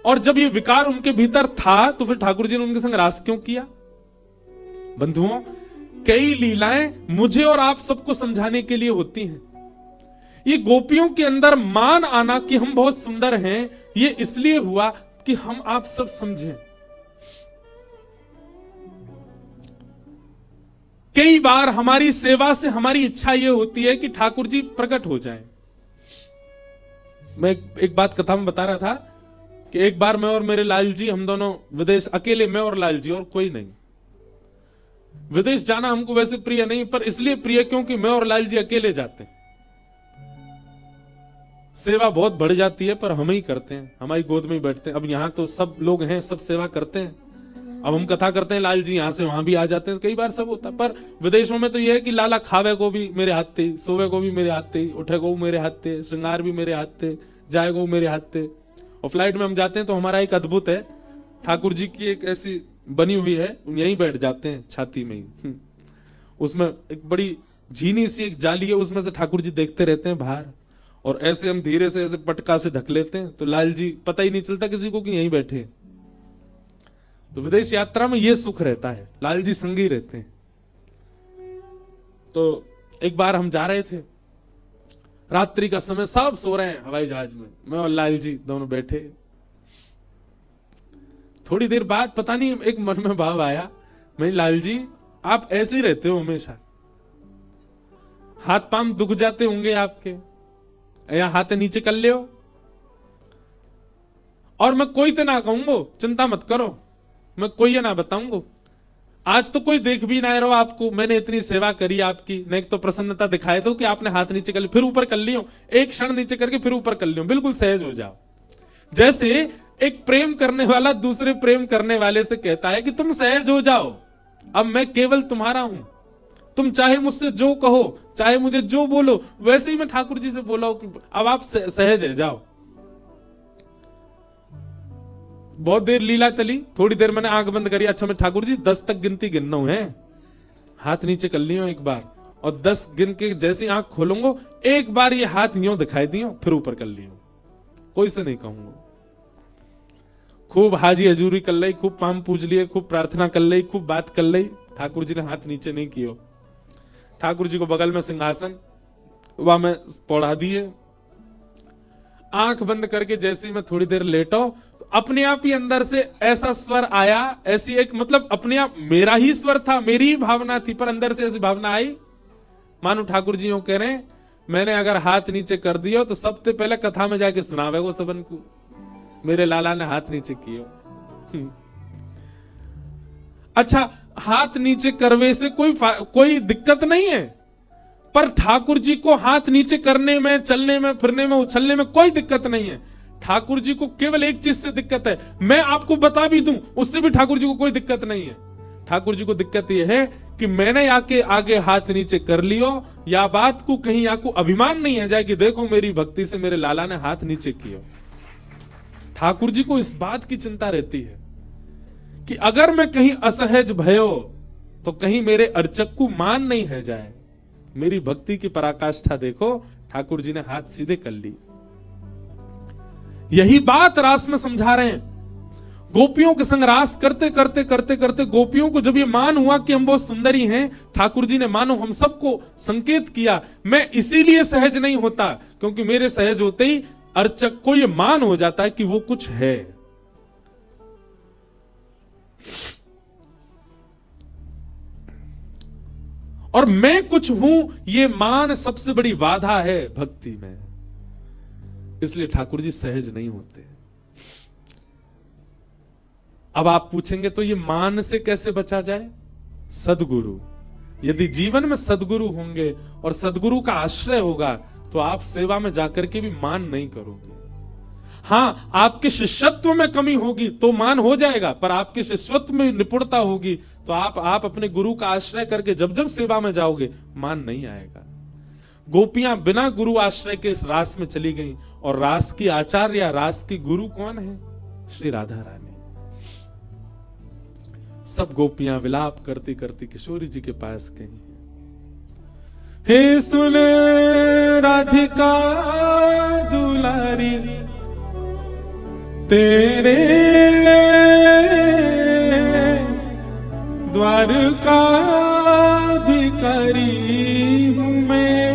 और जब यह विकार उनके भीतर था तो फिर ठाकुर जी ने उनके संग रास क्यों किया? बंधुओं, कई लीलाएं मुझे और आप सबको समझाने के लिए होती हैं। ये गोपियों के अंदर मान आना कि हम बहुत सुंदर हैं, ये इसलिए हुआ कि हम आप सब समझें। कई बार हमारी सेवा से हमारी इच्छा यह होती है कि ठाकुर जी प्रकट हो जाएं। मैं एक बात कथा में बता रहा था कि एक बार मैं और मेरे लाल जी, हम दोनों विदेश, अकेले मैं और लाल जी और कोई नहीं। विदेश जाना हमको वैसे प्रिय नहीं, पर इसलिए प्रिय क्योंकि मैं और लाल जी अकेले जाते हैं। सेवा बहुत बढ़ जाती है पर हम ही करते हैं, हमारी गोद में ही बैठते हैं। अब यहाँ तो सब लोग हैं, सब सेवा करते हैं। अब हम कथा करते हैं, लाल जी यहाँ से वहां भी आ जाते हैं, कई बार सब होता है। पर विदेशों में तो यह है कि लाला खावे को भी मेरे हाथ थे, सोवे को भी मेरे हाथ थे, उठे को मेरे हाथ थे, श्रृंगार भी मेरे हाथ थे, जाए को मेरे हाथ थे। और फ्लाइट में हम जाते हैं तो हमारा एक अद्भुत है, ठाकुर जी की एक ऐसी बनी हुई है, यहीं बैठ जाते हैं छाती में ही। उसमें एक बड़ी झीनी सी एक जाली है, उसमें से ठाकुर जी देखते रहते हैं बाहर, और ऐसे हम धीरे से ऐसे पटका से ढक लेते हैं तो लाल जी पता ही नहीं चलता किसी को कि यहीं बैठे हैं। तो विदेश यात्रा में ये सुख रहता है, लाल जी संग ही रहते हैं। तो एक बार हम जा रहे थे, रात्रि का समय, सब सो रहे हैं हवाई जहाज में, मैं और लाल जी दोनों बैठे। थोड़ी देर बाद पता नहीं एक मन में भाव आया, मैं लाल जी आप ऐसे ही रहते हो हमेशा, हाथ पांव दुख जाते होंगे आपके, या हाथ नीचे कर ले हो, और मैं कोई तो ना कहूंगा, चिंता मत करो, मैं कोई ना बताऊंगा। आज तो कोई देख भी ना रहो आपको, मैंने इतनी सेवा करी आपकी, मैं एक तो प्रसन्नता दिखाए दो कि आपने हाथ नीचे कर लिया, फिर ऊपर कर लियो, एक क्षण नीचे करके फिर ऊपर कर लियो, बिल्कुल सहज हो जाओ। जैसे एक प्रेम करने वाला दूसरे प्रेम करने वाले से कहता है कि तुम सहज हो जाओ, अब मैं केवल तुम्हारा हूं, तुम चाहे मुझसे जो कहो, चाहे मुझे जो बोलो, वैसे ही मैं ठाकुर जी से बोला हूं कि अब आप सहज है, जाओ। बहुत देर लीला चली, थोड़ी देर मैंने आंख बंद करी, अच्छा मैं ठाकुर जी 10 तक गिनती गिनना है, हाथ नीचे कर लियो एक बार, और 10 गिन के जैसी आंख खोलूंगा एक बार ये हाथ यूं दिखाई दियो, फिर ऊपर कर लियो, कोई से नहीं कहूंगा। खूब हाजी हजूरी कर ली, खूब पाम पूज लिए, खूब प्रार्थना कर ली, खूब बात कर ली, ठाकुर जी ने हाथ नीचे नहीं कियो। ठाकुर जी को बगल में सिंहासन वहां में पौड़ा दिए, आंख बंद करके जैसे मैं थोड़ी देर लेटो तो अपने आप ही अंदर से ऐसा स्वर आया, ऐसी एक मतलब अपने आप मेरा ही स्वर था, मेरी ही भावना थी, पर अंदर से ऐसी भावना आई मानो ठाकुर जी यूं कह रहे हैं, मैंने अगर हाथ नीचे कर दिया तो सबसे पहले कथा में जाके सुनावे वो सबन को, मेरे लाला ने हाथ नीचे किया। अच्छा, हाथ नीचे करवे से कोई दिक्कत नहीं है, पर ठाकुर जी को हाथ नीचे करने में, चलने में, फिरने में, उछलने में कोई दिक्कत नहीं है। ठाकुर जी को केवल एक चीज से दिक्कत है, मैं आपको बता भी दूं उससे भी ठाकुर जी को कोई दिक्कत नहीं है। ठाकुर जी को दिक्कत यह है कि मैंने आके आगे हाथ नीचे कर लियो, या बात को कहीं आपको अभिमान नहीं आ जाए कि देखो मेरी भक्ति से मेरे लाला ने हाथ नीचे किया। ठाकुर जी को इस बात की चिंता रहती है कि अगर मैं कहीं असहज भयो तो कहीं मेरे अर्चक को मान नहीं है जाए। मेरी भक्ति की पराकाष्ठा देखो, ठाकुर जी ने हाथ सीधे कर ली। यही बात रास में समझा रहे हैं। गोपियों के संग रास करते करते करते करते गोपियों को जब ये मान हुआ कि हम बहुत सुंदरी हैं, ठाकुर जी ने मानो हम सबको संकेत किया, मैं इसीलिए सहज नहीं होता क्योंकि मेरे सहज होते ही अर्चक को ये मान हो जाता है कि वो कुछ है। और मैं कुछ हूं, ये मान सबसे बड़ी बाधा है भक्ति में, इसलिए ठाकुर जी सहज नहीं होते। अब आप पूछेंगे तो ये मान से कैसे बचा जाए? सदगुरु, यदि जीवन में सदगुरु होंगे और सदगुरु का आश्रय होगा तो आप सेवा में जाकर के भी मान नहीं करोगे। हां, आपके शिष्यत्व में कमी होगी तो मान हो जाएगा, पर आपके शिष्यत्व में निपुणता होगी तो आप अपने गुरु का आश्रय करके जब जब सेवा में जाओगे मान नहीं आएगा। गोपियां बिना गुरु आश्रय के इस रास में चली गईं, और रास की आचार्य या रास की गुरु कौन है? श्री राधा रानी। सब गोपियां विलाप करती करती किशोरी जी के पास गई। हे सुन राधिका दुलारी, तेरे द्वार का भिखारी हूं मैं,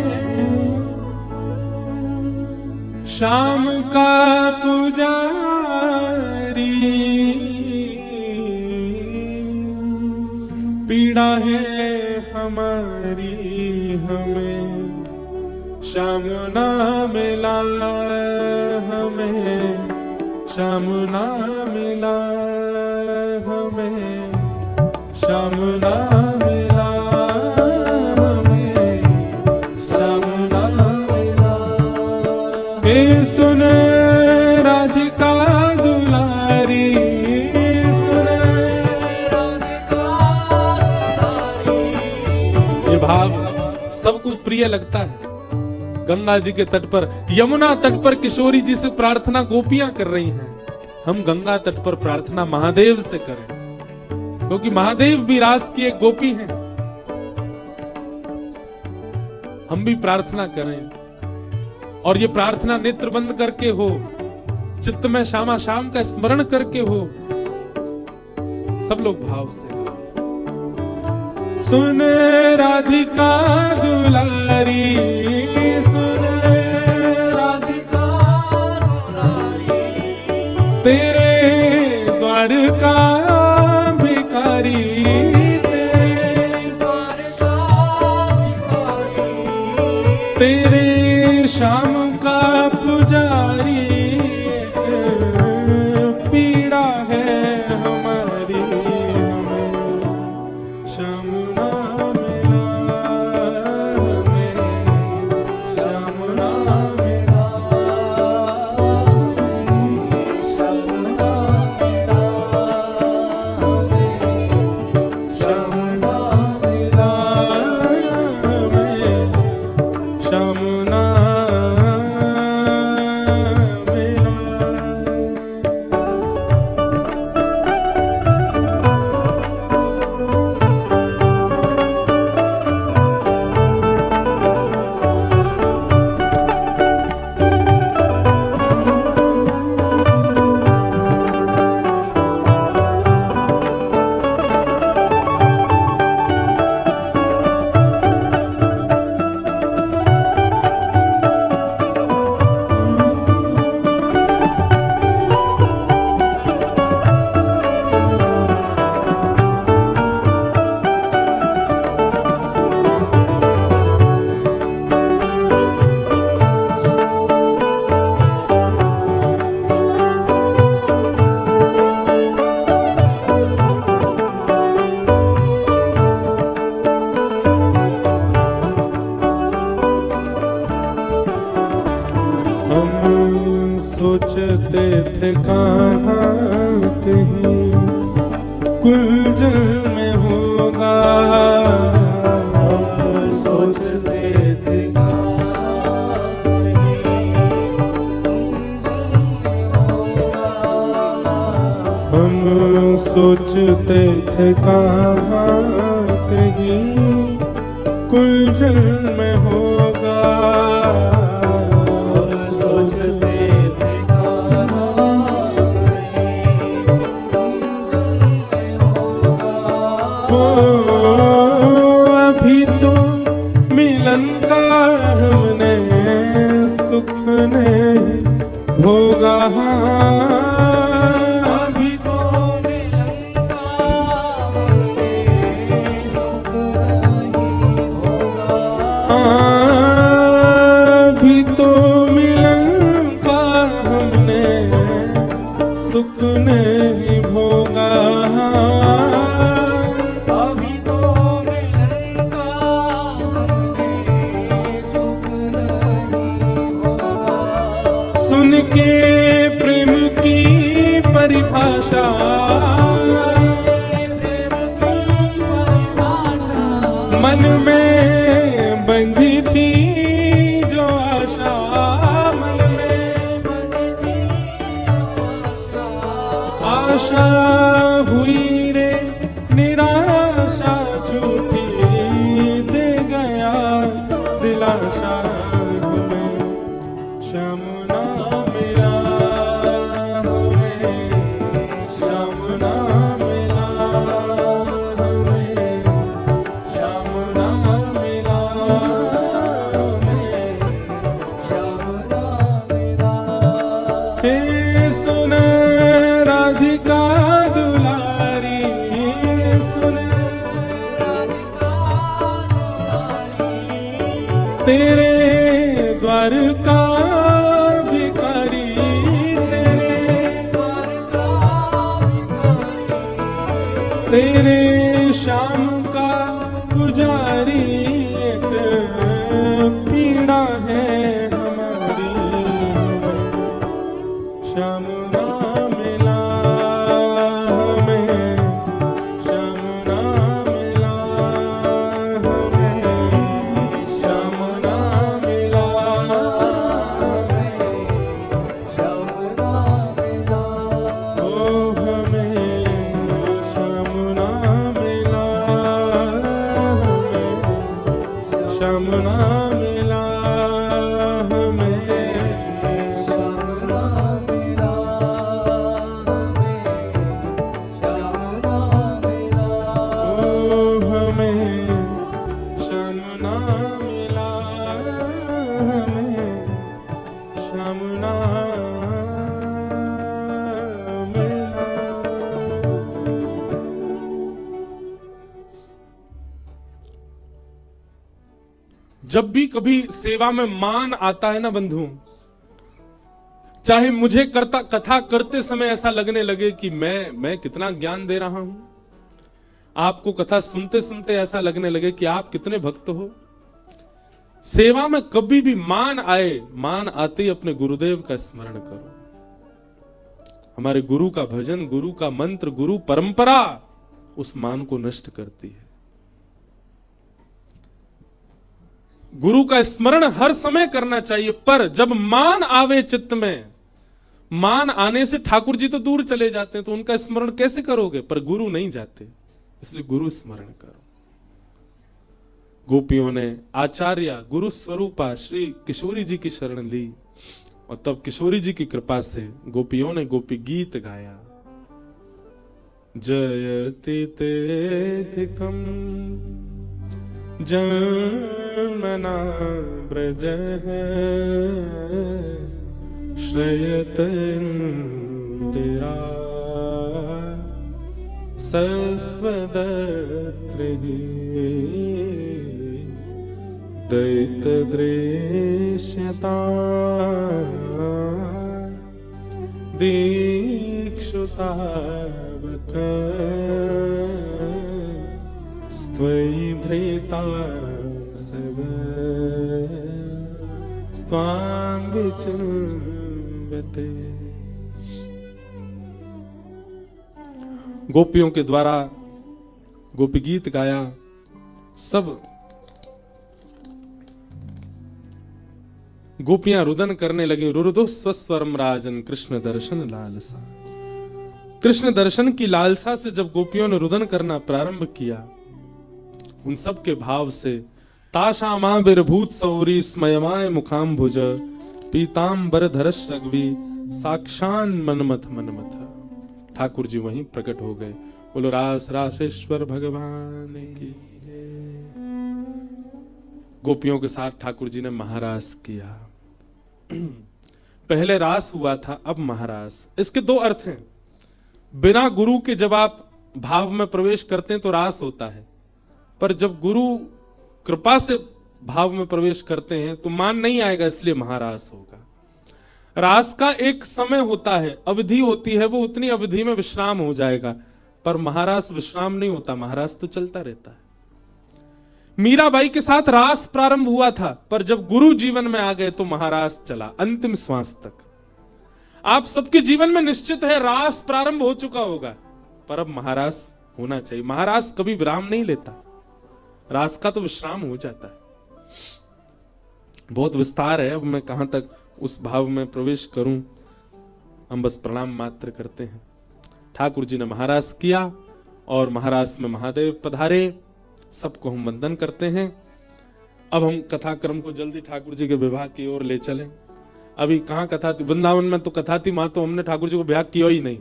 शाम का पुजारी, पीड़ा है हमारी हमें, श्याम ना मिला हमें, श्याम ना मिला हमें, श्याम ना मिला हमें, श्याम ना मिला। हे सुन राधिका दुलारी, सुन राधिका दुलारी। ये भाव सबको प्रिय लगता है। गंगा जी के तट पर, यमुना तट पर किशोरी जी से प्रार्थना गोपियां कर रही हैं। हम गंगा तट पर प्रार्थना महादेव से करें, क्योंकि महादेव भी रास की एक गोपी हैं। हम भी प्रार्थना करें, और ये प्रार्थना नेत्र बंद करके हो, चित्त में श्यामा श्याम का स्मरण करके हो। सब लोग भाव से। सुन राधिका दुलारी, सुन राधिका दुलारी, तेरे द्वार का भिखारी, तेरे द्वार का भिखारी, तेरे शाम का पुजारी, पीड़ा है हमारी हमें, श्याम ना मिला हमें, श्याम ना मिला, श्याम ना मिला हमें, श्याम ना मिला हमें, श्याम सोचते थे कहाँ कहीं कुंजल में होगा, हम सोचते थे हम सोचते थे कहाँ कहीं कुंजल में होगा, हम सोचते थे ओ अभी तो मिलन का हमने सुख नहीं भोगा, अभी तो मिलन का हमें सुख नहीं होगा, अभी तो मिलन का हमने सुख नहीं भोगा, अभी तो मिलन का हमें सुख नहीं होगा। सुन के प्रेम की परिभाषा, प्रेम की परिभाषा मन में बंधी थी जो आशा, मन में बनी थी आशा, आशा हुई रे निराशा, झूठी दे गया दिलाशा, हमें श्याम ना मिला, हमें श्याम ना मिला, हमें श्याम ना मिला, हमें श्याम ना मिला। हे सुन राधिका दुलारी, सुन राधिका दुलारी, तेरे द्वार का भिखारी, तेरे द्वार का भिखारी, तेरे श्याम का पुजारी, एक पीड़ा है हमारी, श्याम ना मिला, हमें श्याम ना मिला, हमें श्याम ना मिला, हमें श्याम ना मिला। ओ हमें श्याम ना मिला, हमें श्याम ना मिला, हमें श्याम ना मिला, हमें श्याम ना मिला। ओ हमें श्याम ना मिला, हमें श्याम ना जब भी कभी सेवा में मान आता है ना बंधु, चाहे मुझे कथा करते समय ऐसा लगने लगे कि मैं कितना ज्ञान दे रहा हूं, आपको कथा सुनते सुनते ऐसा लगने लगे कि आप कितने भक्त हो, सेवा में कभी भी मान आए, मान आते ही अपने गुरुदेव का स्मरण करो। हमारे गुरु का भजन, गुरु का मंत्र, गुरु परंपरा उस मान को नष्ट करती है। गुरु का स्मरण हर समय करना चाहिए, पर जब मान आवे चित्त में, मान आने से ठाकुर जी तो दूर चले जाते हैं, तो उनका स्मरण कैसे करोगे? पर गुरु नहीं जाते, इसलिए गुरु स्मरण करो। गोपियों ने आचार्य गुरु स्वरूपा श्री किशोरी जी की शरण ली, और तब किशोरी जी की कृपा से गोपियों ने गोपी गीत गाया। जयति तेधिकम जन्मना ब्रज श्रयत इंदिरा सस्वदत्र दैत दृश्यता दीक्षुतावक स्त्वयि धृता सब स्वां विचिन्वते। गोपियों के द्वारा गोपी गीत गाया, सब गोपियां रुदन करने लगी। रुरुदो स्वस्वरम राजन कृष्ण दर्शन लालसा। कृष्ण दर्शन की लालसा से जब गोपियों ने रुदन करना प्रारंभ किया, उन सब के भाव से ताशामाविर्भूत सौरी स्मयमाय मुखाम्बुज पीतांबर धरश रघवी साक्षान मनमथ मनमथ। ठाकुर जी वहीं प्रकट हो गए। बोलो रास रासेश्वर भगवान की जय। गोपियों के साथ ठाकुर जी ने महारास किया। पहले रास हुआ था, अब महारास। इसके दो अर्थ हैं। बिना गुरु के जब आप भाव में प्रवेश करते हैं तो रास होता है, पर जब गुरु कृपा से भाव में प्रवेश करते हैं तो मान नहीं आएगा, इसलिए महारास होगा। रास का एक समय होता है, अवधि होती है, वो उतनी अवधि में विश्राम हो जाएगा, पर महारास विश्राम नहीं होता, महारास तो चलता रहता है। मीराबाई के साथ रास प्रारंभ हुआ था, पर जब गुरु जीवन में आ गए तो महारास चला अंतिम श्वास तक। आप सबके जीवन में निश्चित है रास प्रारंभ हो चुका होगा, पर अब महारास होना चाहिए। महारास कभी विराम नहीं लेता, रास का तो विश्राम हो जाता है। बहुत विस्तार है, अब मैं कहां तक उस भाव में प्रवेश करूं, हम बस प्रणाम मात्र करते हैं। ठाकुर जी ने महारास किया और महारास में महादेव पधारे, सबको हम वंदन करते हैं। अब हम कथा क्रम को जल्दी ठाकुर जी के विवाह की ओर ले चलें। अभी कहां कथा थी? वृंदावन में तो कथा थी, वहां तो हमने ठाकुर जी को ब्याह किया ही नहीं।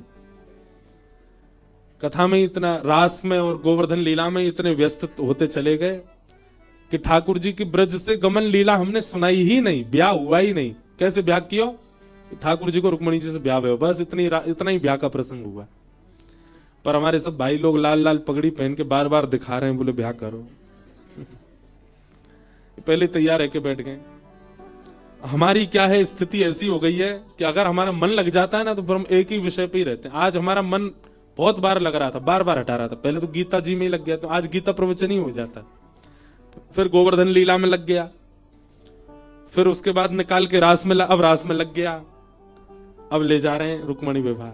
कथा में इतना, रास में और गोवर्धन लीला में इतने व्यस्त होते चले गए कि ठाकुर जी की ब्रज से गमन लीला हमने सुनाई ही नहीं, ब्याह हुआ ही नहीं। कैसे ब्याह किया? ठाकुर जी को रुक्मणी जी से ब्याह हुआ, बस इतना ही ब्याह का प्रसंग हुआ। पर हमारे सब भाई लोग लाल लाल पगड़ी पहन के बार बार दिखा रहे हैं, बोले ब्याह करो। पहले तैयार है के बैठ गए। हमारी क्या है, स्थिति ऐसी हो गई है कि अगर हमारा मन लग जाता है ना तो फिर हम एक ही विषय पे ही रहते हैं। आज हमारा मन बहुत बार लग रहा था, बार बार हटा रहा था। पहले तो गीता जी में ही लग गया, तो आज गीता प्रवचन ही हो जाता। फिर गोवर्धन लीला में लग गया, फिर उसके बाद निकाल के रास में अब रास में लग गया। अब ले जा रहे हैं रुक्मणी विवाह।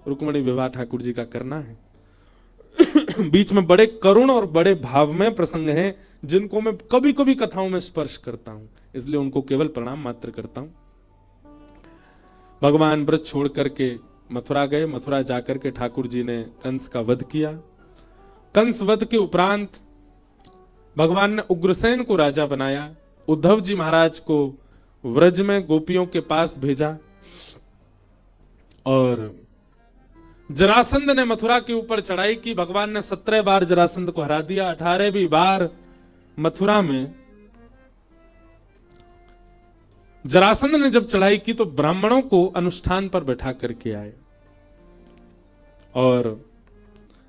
रुक्मणी विवाह ठाकुर जी का करना है। बीच में बड़े करुण और बड़े भाव में प्रसंग हैं, जिनको मैं कभी कभी कथाओं में स्पर्श करता हूं, इसलिए उनको केवल प्रणाम मात्र करता हूं। भगवान व्रत छोड़ करके मथुरा गए। मथुरा जाकर के ठाकुर जी ने कंस का वध किया। कंस वध के उपरांत भगवान ने उग्रसेन को राजा बनाया। उद्धव जी महाराज को व्रज में गोपियों के पास भेजा और जरासंध ने मथुरा के ऊपर चढ़ाई की। भगवान ने 17 बार जरासंध को हरा दिया। 18वीं बार मथुरा में जरासंध ने जब चढ़ाई की तो ब्राह्मणों को अनुष्ठान पर बैठा करके आए, और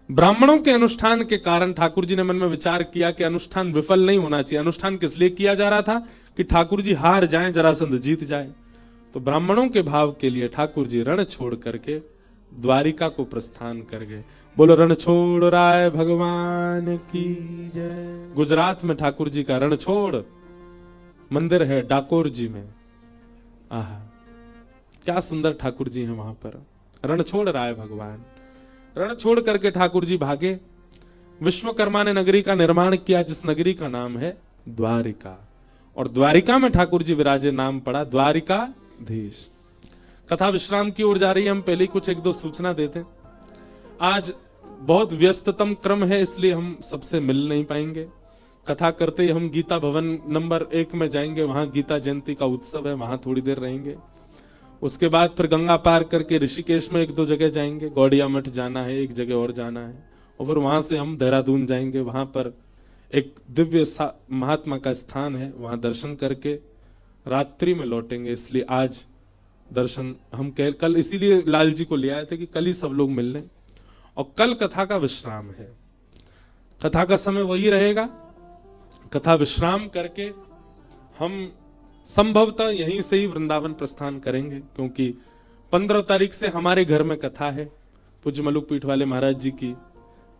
ब्राह्मणों के अनुष्ठान के कारण ठाकुर जी ने मन में विचार किया कि अनुष्ठान विफल नहीं होना चाहिए। अनुष्ठान किस लिए किया जा रहा था? कि ठाकुर जी हार जाएं, जरासंध जीत जाए। तो ब्राह्मणों के भाव के लिए ठाकुर जी रण छोड़ करके द्वारिका को प्रस्थान कर गए। बोलो रण छोड़ राय भगवान की जय। गुजरात में ठाकुर जी का रण छोड़ मंदिर है, डाकोर जी में। आहा, क्या सुंदर ठाकुर जी हैं वहां पर। रण छोड़ राय भगवान, रण छोड़ करके ठाकुर जी भागे। विश्वकर्मा ने नगरी का निर्माण किया, जिस नगरी का नाम है द्वारिका, और द्वारिका में ठाकुर जी विराजे, नाम पड़ा द्वारिकाधीश। कथा विश्राम की ओर जा रही है। हम पहले कुछ एक दो सूचना देते हैं। आज बहुत व्यस्ततम क्रम है, इसलिए हम सबसे मिल नहीं पाएंगे। कथा करते ही हम गीता भवन नंबर 1 में जाएंगे, वहां गीता जयंती का उत्सव है, वहां थोड़ी देर रहेंगे। उसके बाद फिर गंगा पार करके ऋषिकेश में 1-2 जगह जाएंगे। गौड़िया मठ जाना है, एक जगह और जाना है, और फिर वहां से हम देहरादून जाएंगे। वहां पर एक दिव्य महात्मा का स्थान है, वहां दर्शन करके रात्रि में लौटेंगे। इसलिए आज दर्शन हम कल इसीलिए लाल जी को ले आए थे कि कल ही सब लोग मिल लें, और कल कथा का विश्राम है। कथा का समय वही रहेगा। कथा विश्राम करके हम संभवतः यहीं से ही वृंदावन प्रस्थान करेंगे, क्योंकि 15 तारीख से हमारे घर में कथा है। पूज्य मलुक पीठ वाले महाराज जी की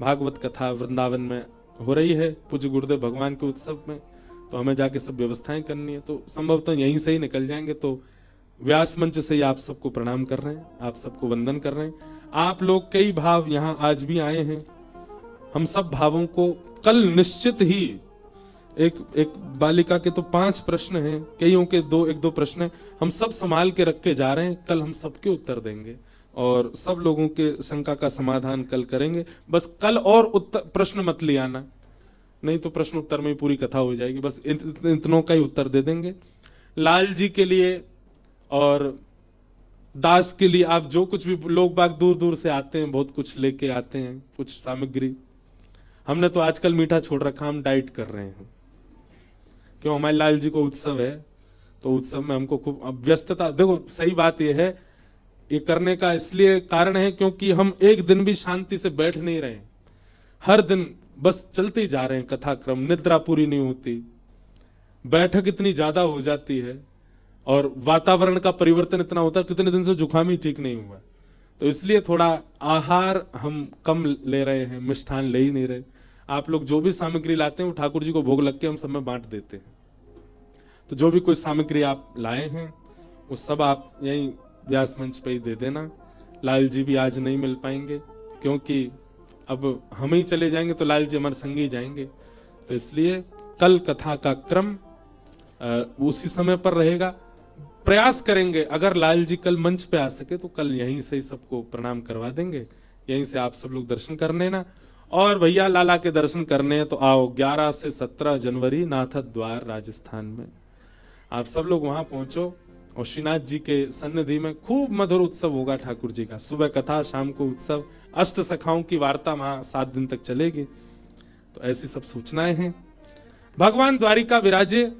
भागवत कथा वृंदावन में हो रही है, पूज्य गुरुदेव भगवान के उत्सव में। तो हमें जाके सब व्यवस्थाएं करनी है, तो संभवतः यहीं से ही निकल जाएंगे। तो व्यास मंच से ही आप सबको प्रणाम कर रहे हैं, आप सबको वंदन कर रहे हैं। आप लोग कई भाव यहाँ आज भी आए हैं। हम सब भावों को कल निश्चित ही एक बालिका के तो 5 प्रश्न हैं, कईयों के 1-2 प्रश्न हैं, हम सब संभाल के रख के जा रहे हैं। कल हम सबके उत्तर देंगे और सब लोगों के शंका का समाधान कल करेंगे। बस कल और उत्तर प्रश्न मत ले आना, नहीं तो प्रश्न उत्तर में ही पूरी कथा हो जाएगी। बस इतनों का ही उत्तर दे देंगे। लाल जी के लिए और दास के लिए आप जो कुछ भी, लोग बाग दूर दूर से आते हैं, बहुत कुछ लेके आते हैं, कुछ सामग्री। हमने तो आजकल मीठा छोड़ रखा, हम डाइट कर रहे हैं, क्यों? हमारे लाल जी को उत्सव है, तो उत्सव में हमको खूब व्यस्तता। देखो सही बात यह है, ये करने का इसलिए कारण है क्योंकि हम एक दिन भी शांति से बैठ नहीं रहे, हर दिन बस चलते ही जा रहे हैं कथाक्रम, निद्रा पूरी नहीं होती, बैठक इतनी ज्यादा हो जाती है और वातावरण का परिवर्तन इतना होता है, कितने दिन से जुकाम ही ठीक नहीं हुआ। तो इसलिए थोड़ा आहार हम कम ले रहे हैं, मिष्ठान ले ही नहीं रहे। आप लोग जो भी सामग्री लाते हैं वो ठाकुर जी को भोग लग के हम सब में बांट देते हैं। तो जो भी कोई सामग्री आप लाए हैं वो सब आप यहीं व्यास मंच पे ही दे देना। लाल जी भी आज नहीं मिल पाएंगे क्योंकि अब हम ही चले जाएंगे तो लाल जी हमारे संग ही जाएंगे। तो इसलिए कल कथा का क्रम उसी समय पर रहेगा। प्रयास करेंगे अगर लाल जी कल मंच पे आ सके तो कल यहीं से ही सबको प्रणाम करवा देंगे, यहीं से आप सब लोग दर्शन कर लेना। और भैया लाला के दर्शन करने हैं तो आओ, 11 से 17 जनवरी नाथ द्वार राजस्थान में आप सब लोग वहां पहुंचो और श्रीनाथ जी के सन्निधि में खूब मधुर उत्सव होगा ठाकुर जी का। सुबह कथा, शाम को उत्सव, अष्ट सखाओं की वार्ता वहां 7 दिन तक चलेगी। तो ऐसी सब सूचनाएं हैं। भगवान द्वारिका विराजे।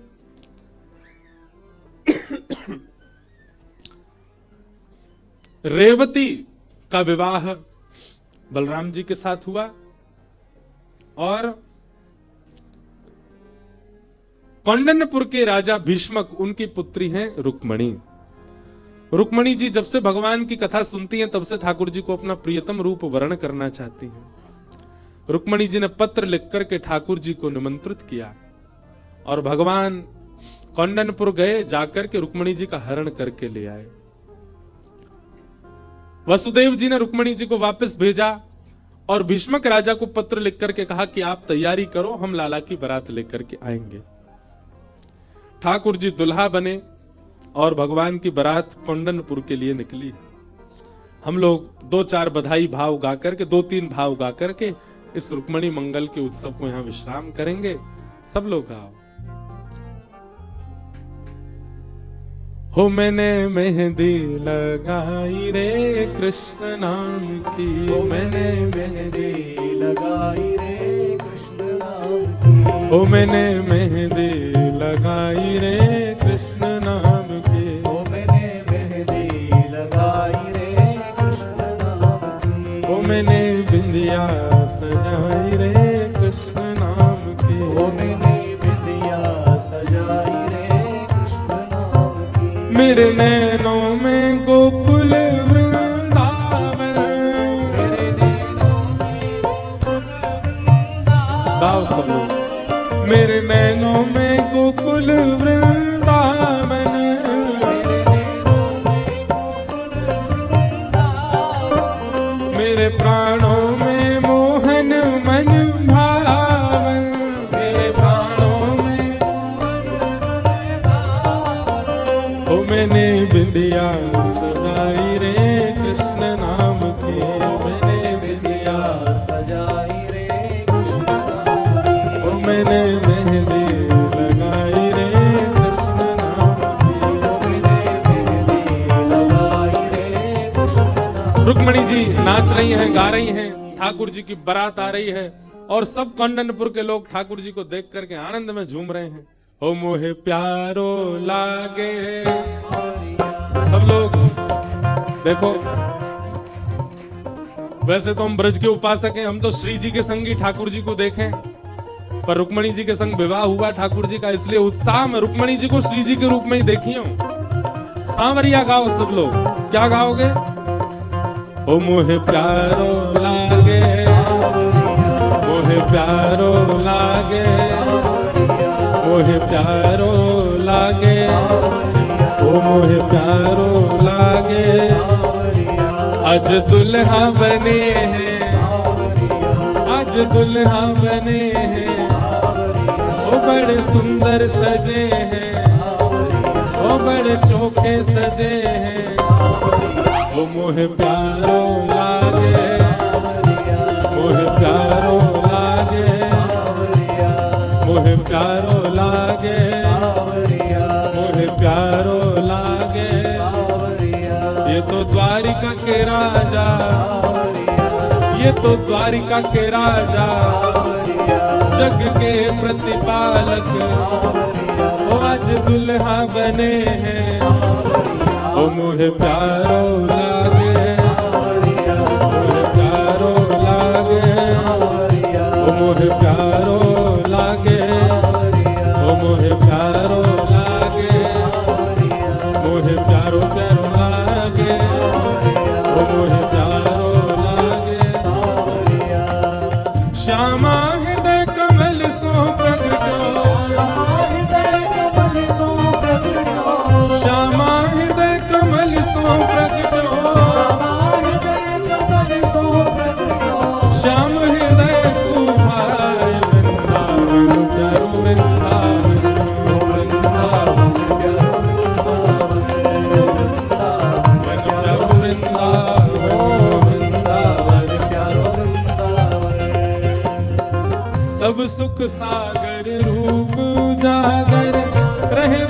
रेवती का विवाह बलराम जी के साथ हुआ और कौंडन्यपुर के राजा भीष्मक, उनकी पुत्री हैं रुक्मणी। रुक्मणी जी जब से भगवान की कथा सुनती हैं तब से ठाकुर जी को अपना प्रियतम रूप वर्ण करना चाहती हैं। रुक्मणी जी ने पत्र लिख करके ठाकुर जी को निमंत्रित किया और भगवान कौंडन्यपुर गए, जाकर के रुक्मणी जी का हरण करके ले आए। वसुदेव जी ने रुक्मणी जी को वापस भेजा और भीष्मक राजा को पत्र लिख करके कहा कि आप तैयारी करो, हम लाला की बारात लेकर के आएंगे। ठाकुर जी दुल्हा बने और भगवान की बारात कौंडन्यपुर के लिए निकली। हम लोग 2-4 बधाई भाव गा करके, 2-3 भाव गा करके इस रुक्मणी मंगल के उत्सव को यहाँ विश्राम करेंगे। सब लोग गाओ। हो मैंने मेहंदी लगाई रे कृष्ण नाम की, हो मैंने मेहंदी लगाई रे कृष्ण नाम की, हो मैंने मेहंदी लगाई रे कृष्ण नाम की, हो मैंने मेहंदी लगाई रे कृष्ण नाम की, हो मैंने बिंदिया सजाई रे कृष्ण नाम की, हो मैंने बिंदिया सजाई रे कृष्ण नाम की, मेरे नैनों में गोकुल वृंदावन, मेरे नैनों में गोकुल वृंदावन, गाओ सब लोग। मेरे नैनों में गोकुल वृंदावन, मेरे नैनों में गोकुल वृंदावन, मेरे प्राणों में मोहन मन भावन, मेरे प्राणों में मोहन मन भावन, ओ मैंने बिंदिया सजाई रे कृष्ण नाम की, मैंने बिंदिया सजाई रे कृष्ण नाम की, ओ मैंने मेहंदी लगाई रे कृष्ण नाम की। मैंने मेहंदी लगाई रे कृष्ण नाम। रुक्मणी जी नाच रही हैं, गा रही हैं, ठाकुर जी की बारात आ रही है और सब कौंडन्यपुर के लोग ठाकुर जी को देख करके आनंद में झूम रहे हैं। हो मोहे प्यारो लागे, सब लोग देखो। वैसे तो हम ब्रज के उपासक हैं, हम तो श्री जी के संग ही ठाकुर जी को देखें, पर रुक्मणी जी के संग विवाह हुआ ठाकुर जी का, इसलिए उत्साह में रुक्मणी जी को श्री जी के रूप में ही देखी हूं। सांवरिया गाओ सब लोग। क्या गाओगे? ओ मोहे प्यारो लागे, मोहे प्यारो लागे, मोहे प्यारो लागे, ओ मोहे प्यारो लागे, आज दुल्हा बने हैं, आज दुल्हा बने हैं, ओ बड़े सुंदर सजे हैं, ओ बड़े चोखे सजे हैं, ओ मोहे प्यारो लागे, मोहे प्यारो लागे, मोहे प्यारो लागे, मोहे प्यारो लागे। ये तो द्वारिका के राजा, ये तो द्वारिका के राजा, जग के प्रतिपालक, ओ आज दुल्हा बने हैं, ओ मोहे प्यारो लागे, मोहे प्यारो लागे, ओ मोहे प्यारो लागे, ओ मोहे प्यारो लागे, मोहे प्यारो प्यारो लागे, ओ मोहे प्यारो लागे। श्यामा हृदय कमल सो प्रगटो, श्यामा हृदय कमल सो प्रगटो, श्याम हृदय कुमार वृंदावन प्यारो वृंदावन, वृंदावन प्यारो वृंदावन। सब सुख सागर रूप उजागर रहे